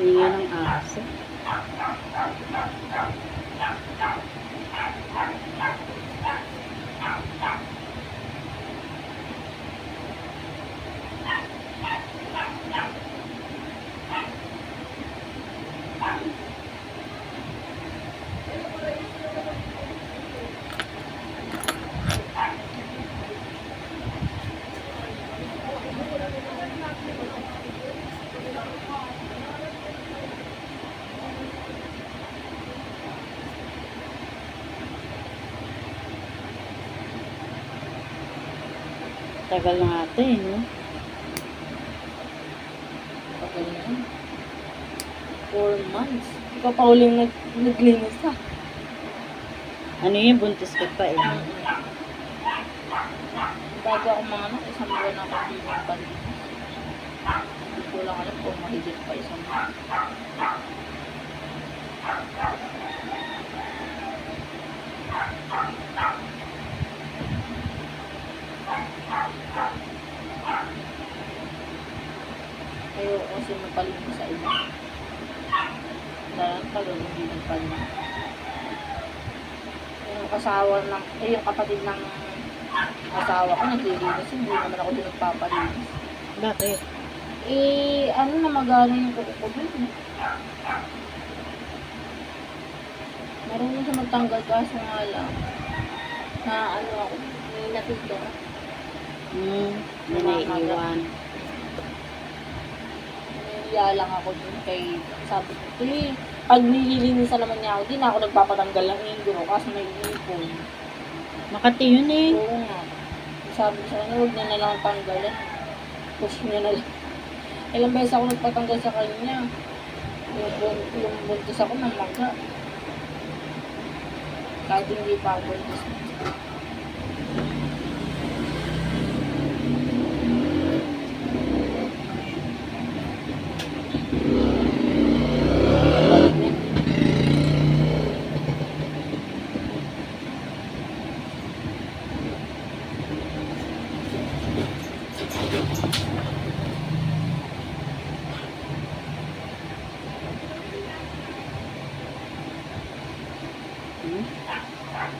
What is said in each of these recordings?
Ingay ng aso. Tagal na natin, no? Tagal na yun. 4 months. Ikaw pa uling naglinis ha. Ano yun? Buntis ka pa eh. Bago ako mga anak, isang buwan ako hindi magpalinis. Hindi ko lang alam kung mahigit pa isang buwan. Ayoko kasi magpalinis sa iba. Dahil tagal hindi nagpalinis. Yung kasawa ng, yung kapatid ng asawa ko naglilinis, hindi naman ako din nagpapalinis. Bakit? Ano na magana yung kuko ko dun. Marunong siya magtanggal kaso nga lang. Na ano ako, may napito. May naiiwan. Naiiya lang ako dun kay, sabi ko, pag nililinisan naman niya ako, di na ako nagpapatanggal ng ingro kasi may ipon. Makati yun eh. Oo nga. Sabi ko sa kanya, huwag niya na lang tanggalan. Push niya na lang. Ilang beses ako nagpatanggal sa kanya. Yung buntis ako ng maga. Kahit hindi pa ako buntis.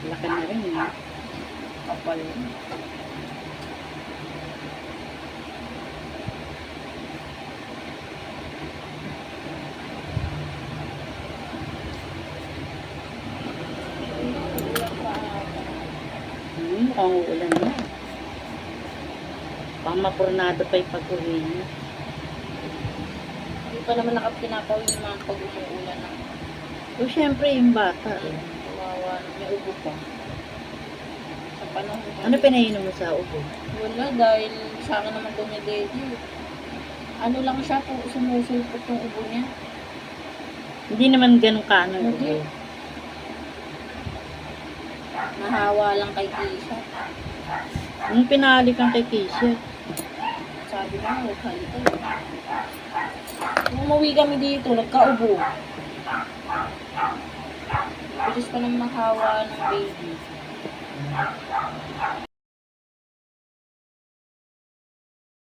Laki na rin eh. Kapal. Mukhang uulan na. Pamapurnado pa yung pag-uwi niya. Hindi pa naman nakapinapawin yung mga pag-umuulan na. So, syempre yung bata. Kawawa na. May ubo pa. Sa panahon. Ano pinainom mo sa ubo? Wala, dahil sa akin naman dumidedi. Ano lang siya, sumusulpot yung ubo niya. Hindi naman ganun ka ano Hindi. ubo. Nahawa lang kay Kisha. Anong pinali kang kay Keisha? Sabi ko, huwag halika. Nung umuwi kami dito, nagkaubo. Bilis pa nang mahawa ng baby.